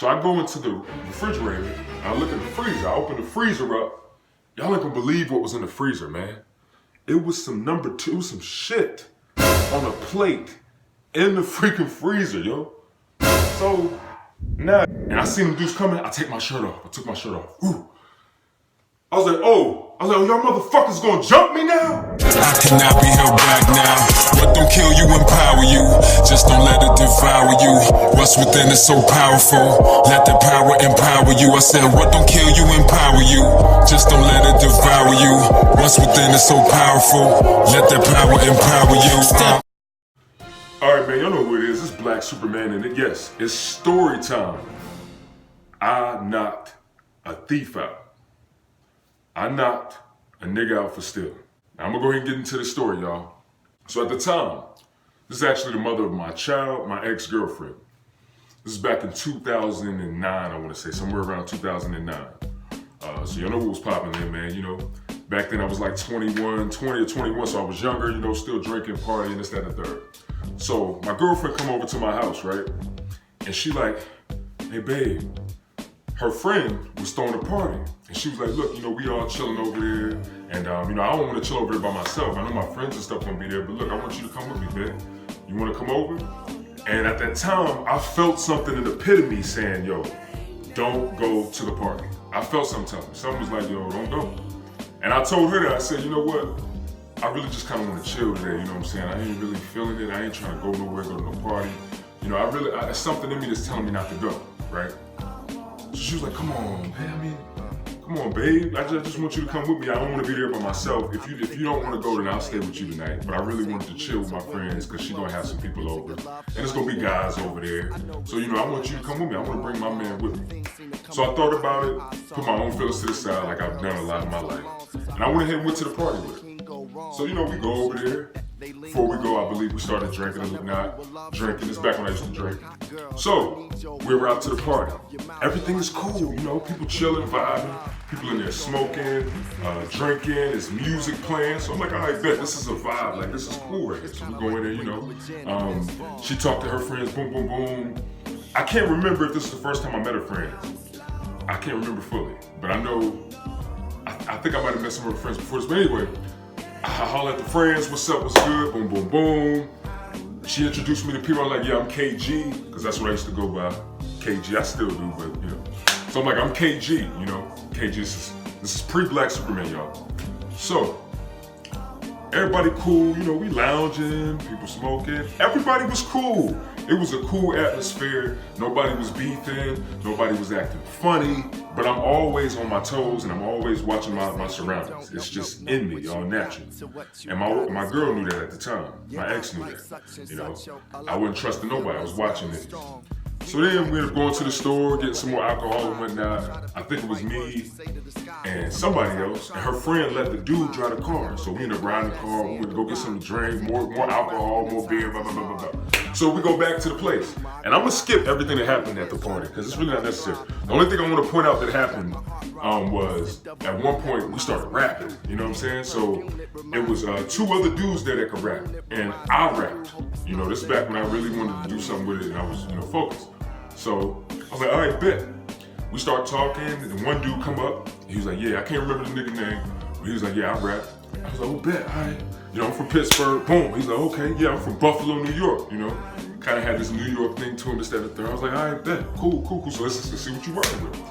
So I go into the refrigerator, and I look at the freezer. I open the freezer up. Y'all ain't gonna believe what was in the freezer, man. It was some some shit on a plate in the freaking freezer, yo. So now, and I seen them dudes coming, I take my shirt off. I took my shirt off. Ooh. I was like, y'all motherfuckers gonna jump me now? I cannot be held back now. What don't kill you, empower you. Just don't let it devour you. What's within is so powerful. Let the power empower you. I said, what don't kill you, empower you. Just don't let it devour you. What's within is so powerful. Let the power empower you. Alright, man, y'all know who it is. It's Black Superman, and yes, it's story time. I knocked a thief out. I knocked a nigga out for stealing. Now, I'm gonna go ahead and get into the story, y'all. So at the time, this is actually the mother of my child, my ex-girlfriend. This is back in 2009, I wanna say, somewhere around 2009. So y'all know what was popping then, man. You know, back then I was like 20 or 21, so I was younger, you know, still drinking, partying, this, that, and the third. So my girlfriend come over to my house, right? And she like, hey babe, her friend was throwing a party. And she was like, look, you know, we all chilling over there. And, you know, I don't want to chill over there by myself. I know my friends and stuff gonna be there, but look, I want you to come with me, babe. You want to come over? And at that time, I felt something in the pit of me saying, yo, don't go to the party. I felt something telling me. Something was like, yo, don't go. And I told her that, I said, you know what? I really just kind of want to chill today, you know what I'm saying? I ain't really feeling it. I ain't trying to go nowhere, go to no party. You know, it's something in me that's telling me not to go, right? So she was like, come on, man, come on, babe. I just want you to come with me. I don't want to be there by myself. If you don't want to go, then I'll stay with you tonight. But I really wanted to chill with my friends because she's going to have some people over. And it's going to be guys over there. So, you know, I want you to come with me. I want to bring my man with me. So I thought about it, put my own feelings to the side like I've done a lot in my life. And I went ahead and went to the party with her. So, you know, we go over there. Before we go, I believe we started drinking and not drinking. This back when I used to drink. So, we were out to the party. Everything is cool, you know, people chilling, vibing. People in there smoking, drinking, there's music playing. So I'm like, all right, bet, this is a vibe. Like, this is cool right here. So we go in there, you know. She talked to her friends, boom, boom, boom. I can't remember if this is the first time I met her friends. I can't remember fully. But I know, I think I might have met some of her friends before this. But anyway, I holler at the friends, what's up, what's good, boom, boom, boom. She introduced me to people, I'm like, yeah, I'm KG, because that's what I used to go by. KG, I still do, but you know. So I'm like, I'm KG, you know. KG, this is pre-Black Superman, y'all. So, everybody cool, you know, we lounging, people smoking. Everybody was cool. It was a cool atmosphere. Nobody was beefing, nobody was acting funny, but I'm always on my toes and I'm always watching my surroundings. It's just in me, all natural. And my girl knew that at the time. My ex knew that. You know, I wasn't trusting nobody. I was watching it. So then we ended up going to the store, getting some more alcohol and whatnot. I think it was me and somebody else. And her friend let the dude drive the car. So we ended up riding the car. We went to go get something to drink, more alcohol, more beer, blah, blah, blah, blah, blah. So we go back to the place. And I'm gonna skip everything that happened at the party because it's really not necessary. The only thing I want to point out that happened was at one point we started rapping, you know what I'm saying? So it was two other dudes there that could rap. And I rapped. You know, this is back when I really wanted to do something with it and I was, you know, focused. So I was like, all right, bet. We start talking, and one dude come up. He was like, yeah, I can't remember the nigga name. But he was like, yeah, I rap. I was like, oh, bet, all right. You know, I'm from Pittsburgh. Boom. He's like, okay, yeah, I'm from Buffalo, New York. You know, kind of had this New York thing to him, this, that, and the third. I was like, all right, bet, cool. So let's see what you're working with.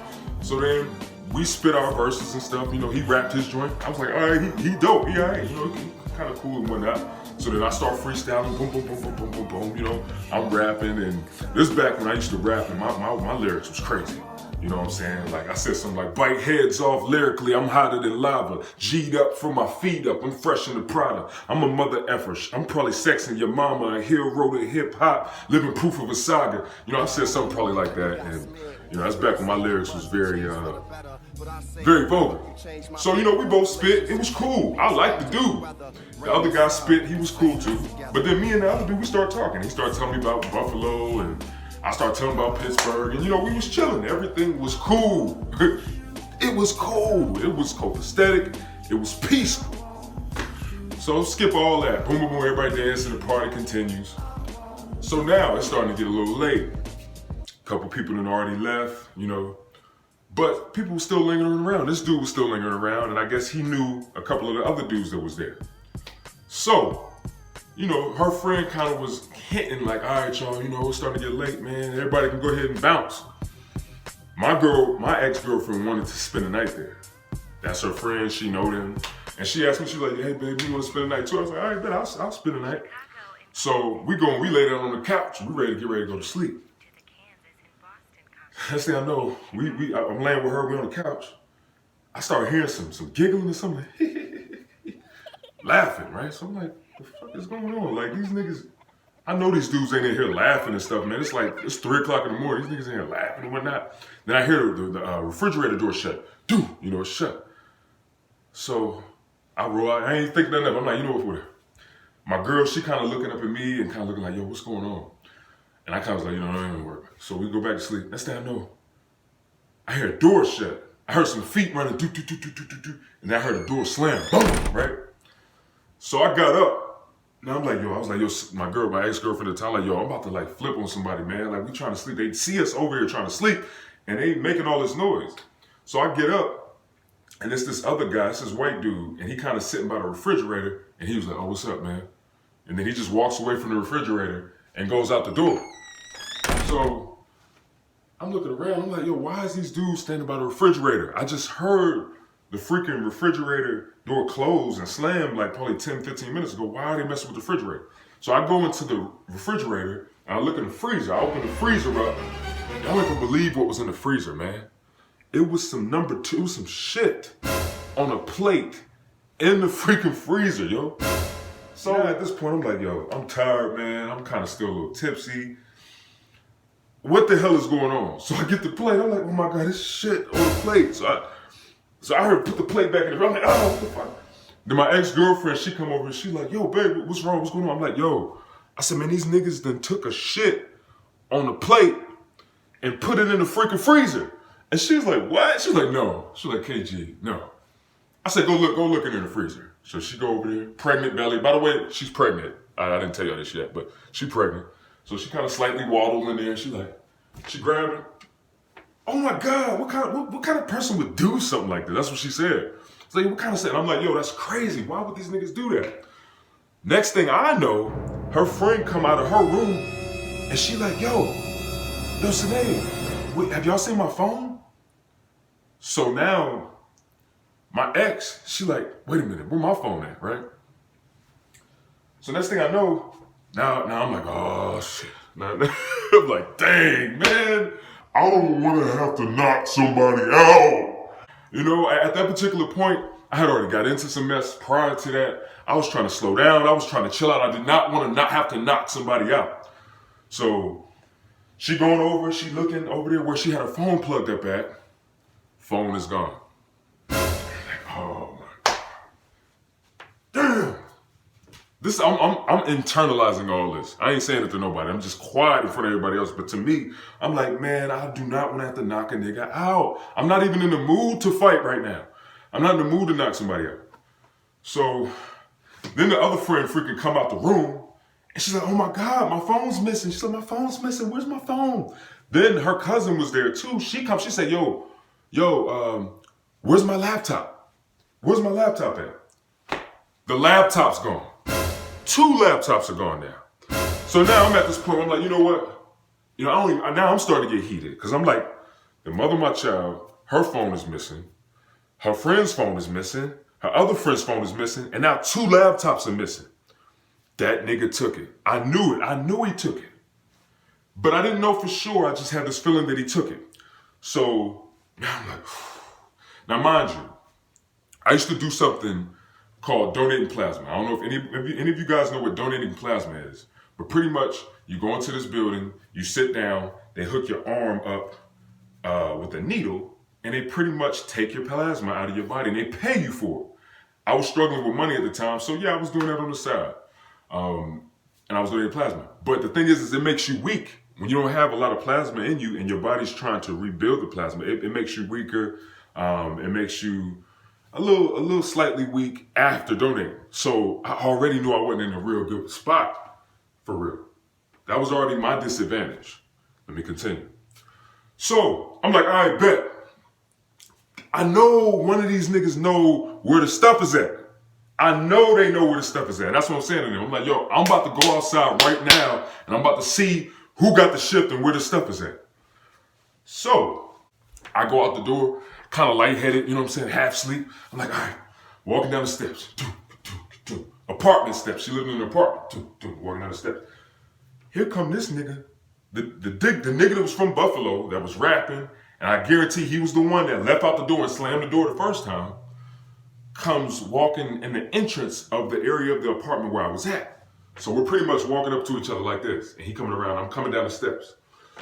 So then we spit our verses and stuff. You know, he rapped his joint. I was like, all right, he dope. He all right. You know, he kind of cool and whatnot. So then I start freestyling, boom, boom, boom, boom, boom, boom, boom. You know, I'm rapping, and this is back when I used to rap, and my lyrics was crazy. You know what I'm saying? Like I said something like, bite heads off lyrically, I'm hotter than lava. G'd up from my feet up, I'm fresh in the Prada. I'm a mother effer, I'm probably sexing your mama, a hero to hip hop, living proof of a saga. You know, I said something probably like that, and you know, that's back when my lyrics was very vulgar. So, you know, we both spit, it was cool. I liked the dude. The other guy spit, he was cool too. But then me and the other dude, we started talking. He started telling me about Buffalo, and I started telling him about Pittsburgh, and you know, we was chilling. Everything was cool. It was cool. It was copacetic. It was peaceful. So skip all that. Boom, boom, boom, everybody dancing, the party continues. So now it's starting to get a little late. couple people had already left, you know. But people were still lingering around. This dude was still lingering around, and I guess he knew a couple of the other dudes that was there. So, you know, her friend kind of was hinting like, all right, y'all, you know, it's starting to get late, man. Everybody can go ahead and bounce. My ex-girlfriend wanted to spend the night there. That's her friend, she know them. And she asked me, she was like, hey, baby, you want to spend the night too? I was like, all right, bet, I'll spend the night. So we lay down on the couch. We get ready to go to sleep. Next thing I know, I'm laying with her, we on the couch. I started hearing some giggling or something. Laughing, right? So I'm like, the fuck is going on? Like, these niggas, I know these dudes ain't in here laughing and stuff, man. It's like, it's 3 o'clock in the morning. These niggas in here laughing and whatnot. Then I hear the refrigerator door shut. Dude, you know, it's shut. So I roll out. I ain't thinking nothing of it. I'm like, you know what's with her? My girl, she kind of looking up at me and kind of looking like, yo, what's going on? And I kind of was like, you know, that ain't gonna work. So we go back to sleep. Next thing I know, I hear a door shut. I heard some feet running, do, do, do, do, do, do, do. And I heard a door slam, boom, right? So I got up. Now I'm like, yo, I was like, yo, my ex-girlfriend at the time, like, yo, I'm about to like flip on somebody, man. Like, we trying to sleep. They see us over here trying to sleep, and they making all this noise. So I get up, and it's this other guy, it's this white dude, and he kind of sitting by the refrigerator, and he was like, oh, what's up, man? And then he just walks away from the refrigerator and goes out the door. So I'm looking around, I'm like, yo, why is these dudes standing by the refrigerator? I just heard the freaking refrigerator door close and slam like probably 10, 15 minutes ago. Why are they messing with the refrigerator? So I go into the refrigerator and I look in the freezer. I open the freezer up. Y'all ain't gonna believe what was in the freezer, man. It was some number 2, some shit on a plate in the freaking freezer, yo. So at this point, I'm like, yo, I'm tired, man. I'm kind of still a little tipsy. What the hell is going on? So I get the plate. I'm like, oh my God, this shit on the plate. So I heard put the plate back in the. I'm like, oh, what the fuck? Then my ex-girlfriend, she come over and she like, yo, baby, what's wrong? What's going on? I'm like, yo. I said, man, these niggas done took a shit on the plate and put it in the freaking freezer. And she was like, what? She was like, no. She was like, KG, no. I said, go look in the freezer. So she go over there, pregnant belly. By the way, she's pregnant. I didn't tell y'all this yet, but she's pregnant. So she kind of slightly waddled in there. She grabbed her. Oh my God, what kind of person would do something like that? That's what she said. It's like, what kind of shit? And I'm like, yo, that's crazy. Why would these niggas do that? Next thing I know, her friend come out of her room and she like, yo, Sinead, wait, have y'all seen my phone? So now, my ex, she like, wait a minute, where my phone at, right? So next thing I know, now I'm like, oh shit. Now, I'm like, dang, man, I don't want to have to knock somebody out. You know, at that particular point, I had already got into some mess prior to that. I was trying to slow down. I was trying to chill out. I did not want to not have to knock somebody out. So she going over, she looking over there where she had her phone plugged up at. Phone is gone. Oh my God. Damn. I'm internalizing all this. I ain't saying it to nobody. I'm just quiet in front of everybody else. But to me, I'm like, man, I do not want to have to knock a nigga out. I'm not even in the mood to fight right now. I'm not in the mood to knock somebody out. So then the other friend freaking come out the room and she's like, oh my God, my phone's missing. She's like, my phone's missing. Where's my phone? Then her cousin was there too. She comes, she said, yo, where's my laptop? Where's my laptop at? The laptop's gone. 2 laptops are gone now. So now I'm at this point, I'm like, you know what? You know, now I'm starting to get heated because I'm like, the mother of my child, her phone is missing. Her friend's phone is missing. Her other friend's phone is missing. And now 2 laptops are missing. That nigga took it. I knew it. I knew he took it. But I didn't know for sure. I just had this feeling that he took it. So now I'm like, now mind you, I used to do something called donating plasma. I don't know if any of you guys know what donating plasma is, but pretty much you go into this building, you sit down, they hook your arm up with a needle, and they pretty much take your plasma out of your body, and they pay you for it. I was struggling with money at the time, so yeah, I was doing that on the side. And I was donating plasma. But the thing is it makes you weak. When you don't have a lot of plasma in you and your body's trying to rebuild the plasma, it makes you weaker. It makes you a little slightly weak after donating. So I already knew I wasn't in a real good spot, for real. That was already my disadvantage. Let me continue. So I'm like, all right, bet. I know one of these niggas know where the stuff is at. I know they know where the stuff is at. That's what I'm saying to them. I'm like, yo, I'm about to go outside right now and I'm about to see who got the shift and where the stuff is at. So I go out the door, kind of lightheaded, you know what I'm saying, half asleep. I'm like, all right, walking down the steps. Apartment steps. She lived in an apartment. Walking down the steps. Here come this nigga, the nigga that was from Buffalo that was rapping, and I guarantee he was the one that left out the door and slammed the door the first time, comes walking in the entrance of the area of the apartment where I was at. So we're pretty much walking up to each other like this, and he coming around, I'm coming down the steps.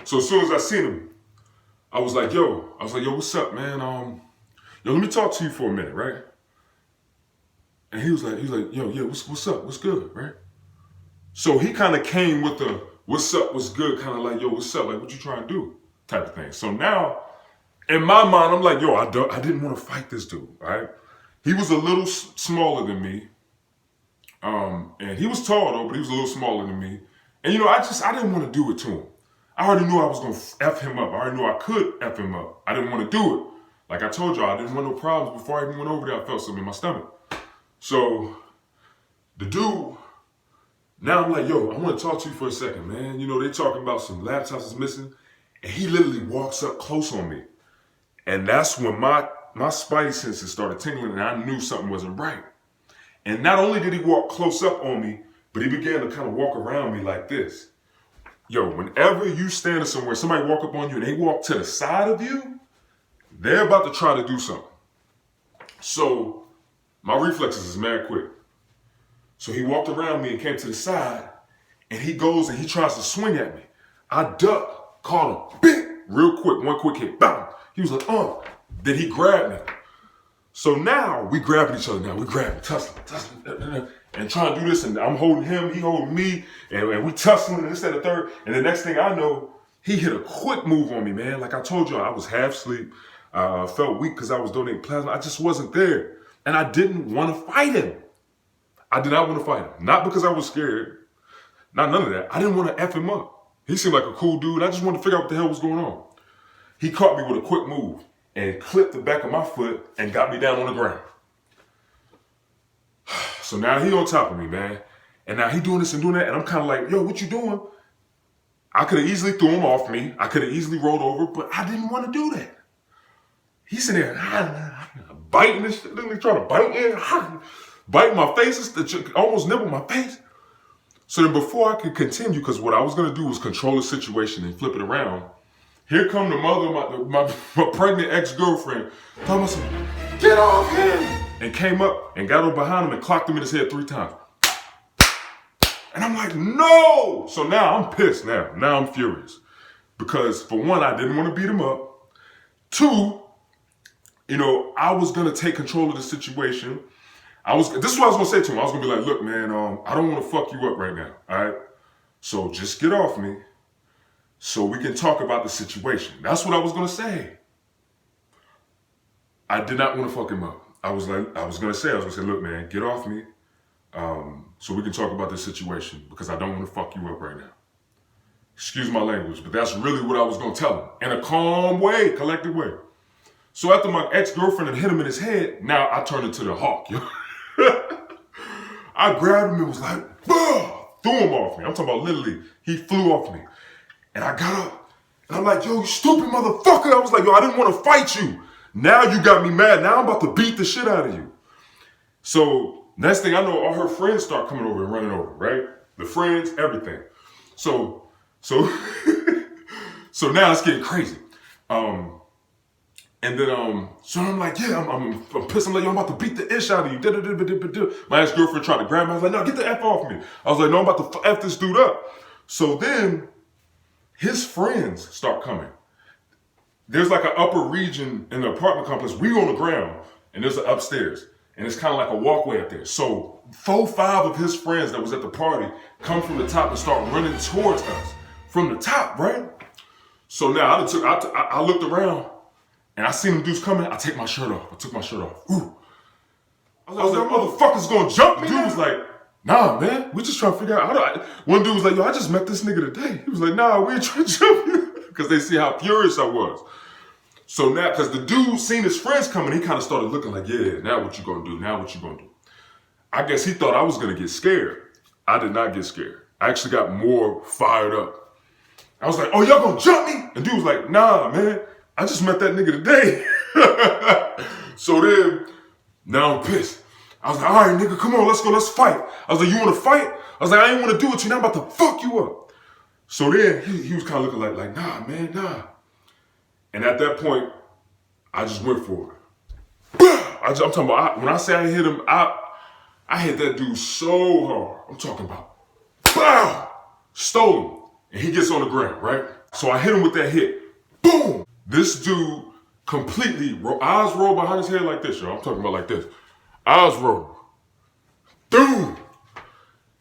So as soon as I seen him, I was like, yo, what's up, man? Yo, let me talk to you for a minute, right? And he was like, yo, yeah, what's up? What's good, right? So he kind of came with the what's up, what's good, kind of like, yo, what's up? Like, what you trying to do? Type of thing. So now, in my mind, I'm like, yo, I didn't want to fight this dude, right? He was a little smaller than me. And he was tall though, but he was a little smaller than me. And you know, I didn't want to do it to him. I already knew I was going to F him up. I already knew I could F him up. I didn't want to do it. Like I told y'all, I didn't want no problems. Before I even went over there, I felt something in my stomach. So the dude, now I'm like, yo, I want to talk to you for a second, man. You know, they talking about some laptops is missing. And he literally walks up close on me. And that's when my spidey senses started tingling and I knew something wasn't right. And not only did he walk close up on me, but he began to kind of walk around me like this. Yo, whenever you standing somewhere, somebody walk up on you and they walk to the side of you, they're about to try to do something. So my reflexes is mad quick. So he walked around me and came to the side and he goes and he tries to swing at me. I duck, caught him, bing, real quick, one quick hit, bam. He was like, Then he grabbed me. So now we grabbing each other now. We grabbing, tussling, and trying to do this. And I'm holding him, he holding me, and we tussling and this, that, and the third. And the next thing I know, he hit a quick move on me, man. Like I told you, I was half asleep. Felt weak because I was donating plasma. I just wasn't there. And I didn't want to fight him. I did not want to fight him. Not because I was scared. Not none of that. I didn't want to F him up. He seemed like a cool dude. I just wanted to figure out what the hell was going on. He caught me with a quick move and clipped the back of my foot and got me down on the ground. So now he on top of me, man. And now he doing this and doing that. And I'm kind of like, yo, what you doing? I could have easily threw him off me. I could have easily rolled over, but I didn't want to do that. He's sitting there biting this shit, literally trying to bite me, biting my face, almost nibble my face. So then before I could continue, because what I was going to do was control the situation and flip it around, here come the mother of my pregnant ex-girlfriend, talking about some, get off him! And came up and got over behind him and clocked him in his head 3 times. And I'm like, no! So now I'm pissed now. Now I'm furious. Because for one, I didn't want to beat him up. 2, you know, I was going to take control of the situation. This is what I was going to say to him. I was going to be like, look, man, I don't want to fuck you up right now, all right? So just get off me so we can talk about the situation. That's what I was going to say. I did not want to fuck him up. I was going to say, look, man, get off me so we can talk about this situation because I don't want to fuck you up right now. Excuse my language, but that's really what I was going to tell him in a calm way, collected way. So after my ex-girlfriend had hit him in his head, now I turned into the hawk. I grabbed him and was like, bah! Threw him off me. I'm talking about literally, he flew off me. And I got up and I'm like, yo, you stupid motherfucker. I was like, yo, I didn't want to fight you. Now you got me mad. Now I'm about to beat the shit out of you. So next thing I know, all her friends start coming over and running over, right? The friends, everything. So now it's getting crazy. And then, so I'm like, yeah, I'm pissed. I'm like, yo, I'm about to beat the ish out of you. My ex-girlfriend tried to grab me. I was like, no, get the F off me. I was like, no, I'm about to F this dude up. So then his friends start coming. There's like an upper region in the apartment complex. We on the ground and there's an upstairs. And it's kind of like a walkway up there. So 4-5 of his friends that was at the party come from the top and start running towards us from the top, right? So now I looked around and I seen them dudes coming. I take my shirt off. I took my shirt off. Ooh. I was like, motherfucker's gonna jump me. Dude was like, nah, man. We just trying to figure out how to. One dude was like, yo, I just met this nigga today. He was like, nah, we ain't trying to jump you. because they see how furious I was. So now, because the dude seen his friends coming, he kind of started looking like, yeah, now what you gonna do? Now what you gonna do? I guess he thought I was gonna get scared. I did not get scared. I actually got more fired up. I was like, oh, y'all gonna jump me? And dude was like, nah, man, I just met that nigga today. So then, now I'm pissed. I was like, all right, nigga, come on, let's go, let's fight. I was like, you wanna fight? I was like, I ain't wanna do it to you, now I'm about to fuck you up. So then, he was kind of looking like, nah, man, nah. And at that point, I just went for it. I'm talking about, when I say I hit him, I hit that dude so hard. I'm talking about, bow, stole him. And he gets on the ground, right? So I hit him with that hit. Boom! This dude completely, eyes roll behind his head like this, y'all. I'm talking about like this. Eyes roll. Boom!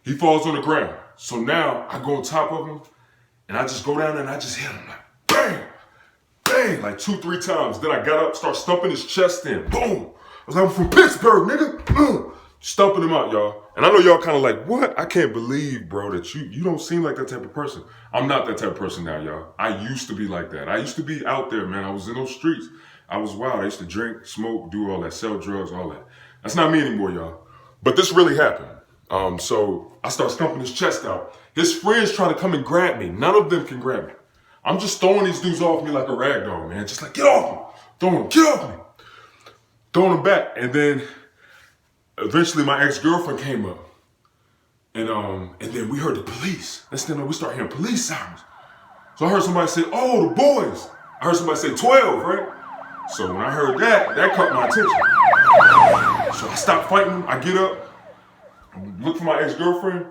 He falls on the ground. So now I go on top of him and I just go down there and I just hit him like bang! Bang! Like 2-3 times. Then I got up, start stumping his chest in. Boom! I was like, I'm from Pittsburgh, nigga. Stumping him out, y'all. And I know y'all kind of like, what? I can't believe, bro, that you don't seem like that type of person. I'm not that type of person now, y'all. I used to be like that. I used to be out there, man. I was in those streets. I was wild. I used to drink, smoke, do all that, sell drugs, all that. That's not me anymore, y'all. But this really happened. So I start stumping his chest out. His friends trying to come and grab me. None of them can grab me. I'm just throwing these dudes off me like a rag doll, man. Just like, get off me. Throwing them, get off me. Throwing them back. And then eventually my ex-girlfriend came up. And then we heard the police. Next thing you know, we start hearing police sirens. So I heard somebody say, oh, the boys. I heard somebody say 12, right? So when I heard that caught my attention. So I stopped fighting them. I get up, look for my ex-girlfriend.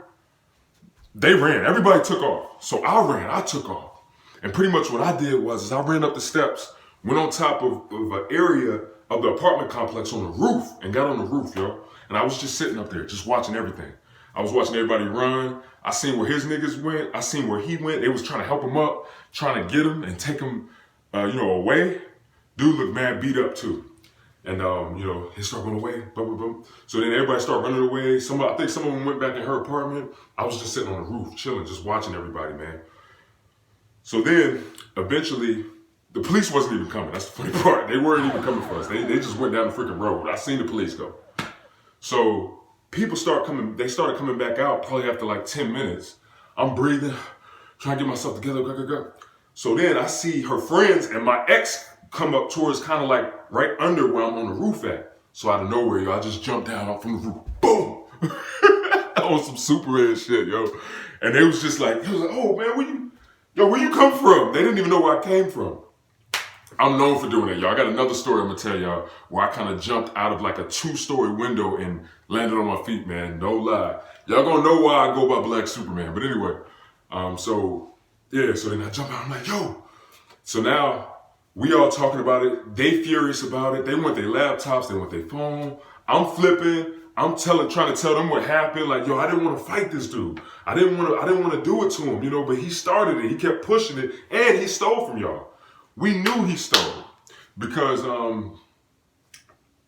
They ran. Everybody took off. So I ran. I took off. And pretty much what I did was I ran up the steps, went on top of an area of the apartment complex on the roof and got on the roof, yo. And I was just sitting up there, just watching everything. I was watching everybody run. I seen where his niggas went. I seen where he went. They was trying to help him up, trying to get him and take him, away. Dude looked mad beat up too. And, he started running away. Boom, boom, boom. So then everybody started running away. I think some of them went back in her apartment. I was just sitting on the roof, chilling, just watching everybody, man. So then, eventually, the police wasn't even coming. That's the funny part. They weren't even coming for us. They just went down the freaking road. I seen the police go. So people started coming back out probably after like 10 minutes. I'm breathing, trying to get myself together, go. So then I see her friends and my ex come up towards kind of like right under where I'm on the roof at. So out of nowhere, yo, I just jumped down off from the roof. Boom! On some Superman shit, yo. And they was just like, oh man, where you come from? They didn't even know where I came from. I'm known for doing that, y'all. I got another story I'm gonna tell y'all where I kind of jumped out of like a 2-story window and landed on my feet, man. No lie. Y'all gonna know why I go by Black Superman. But anyway, so then I jump out, I'm like, yo. So now we all talking about it. They furious about it. They want their laptops, they want their phone. I'm flipping. I'm trying to tell them what happened. Like, yo, I didn't want to fight this dude. I didn't want to do it to him, but he started it. He kept pushing it, and he stole from y'all. We knew he stole because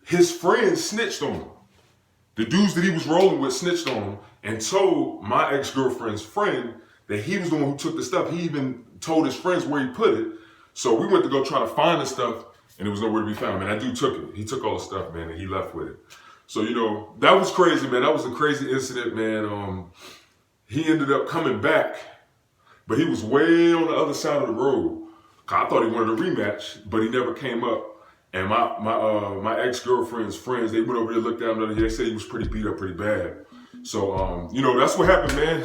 his friends snitched on him. The dudes that he was rolling with snitched on him and told my ex-girlfriend's friend that he was the one who took the stuff. He even told his friends where he put it. So we went to go try to find the stuff, and it was nowhere to be found. Man, that dude took it. He took all the stuff, man, and he left with it. So, that was crazy, man. That was a crazy incident, man. He ended up coming back, but he was way on the other side of the road. I thought he wanted a rematch, but he never came up. And my ex-girlfriend's friends, they went over there, looked down, they said he was pretty beat up pretty bad. So, that's what happened, man.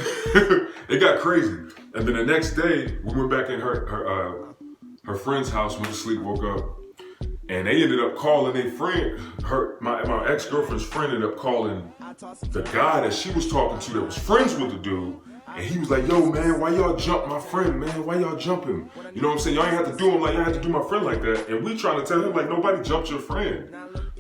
It got crazy. And then the next day, we went back in her friend's house, went to sleep, woke up, and they ended up calling their friend, my ex-girlfriend's friend ended up calling the guy that she was talking to that was friends with the dude. And he was like, yo, man, why y'all jump my friend, man? Why y'all jump him? You know what I'm saying? Y'all ain't have to do him like y'all had to do my friend like that. And we trying to tell him, like, nobody jumped your friend.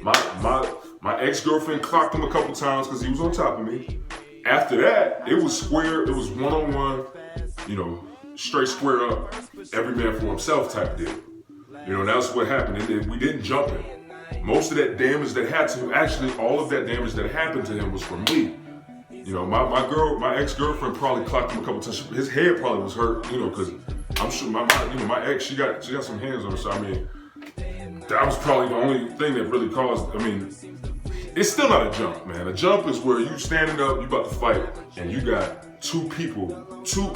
My ex-girlfriend clocked him a couple times because he was on top of me. After that, it was square, it was one-on-one, straight square up, every man for himself type deal. That's what happened. And we didn't jump him. Most of that damage that happened to him, actually all of that damage that happened to him was from me. My ex-girlfriend probably clocked him a couple times. His head probably was hurt, because I'm sure my ex, she got some hands on her. So I mean, that was probably the only thing that really caused. I mean, it's still not a jump, man. A jump is where you standing up, you about to fight, and you got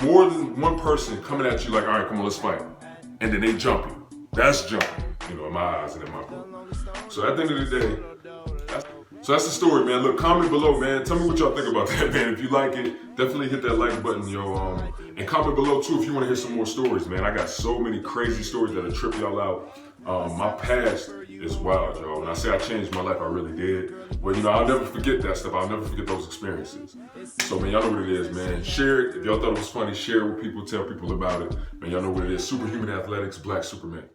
more than one person coming at you like, all right, come on, let's fight, and then they jump you. That's jumping, in my eyes and in my book. So at the end of the day. That's the story, man. Look, comment below, man. Tell me what y'all think about that, man. If you like it, definitely hit that like button, yo. And comment below, too, if you want to hear some more stories, man. I got so many crazy stories that'll trip y'all out. My past is wild, yo. When I say I changed my life, I really did. But, I'll never forget that stuff. I'll never forget those experiences. So, man, y'all know what it is, man. Share it. If y'all thought it was funny, share it with people. Tell people about it. Man, y'all know what it is. Superhuman Athletics, Black Superman.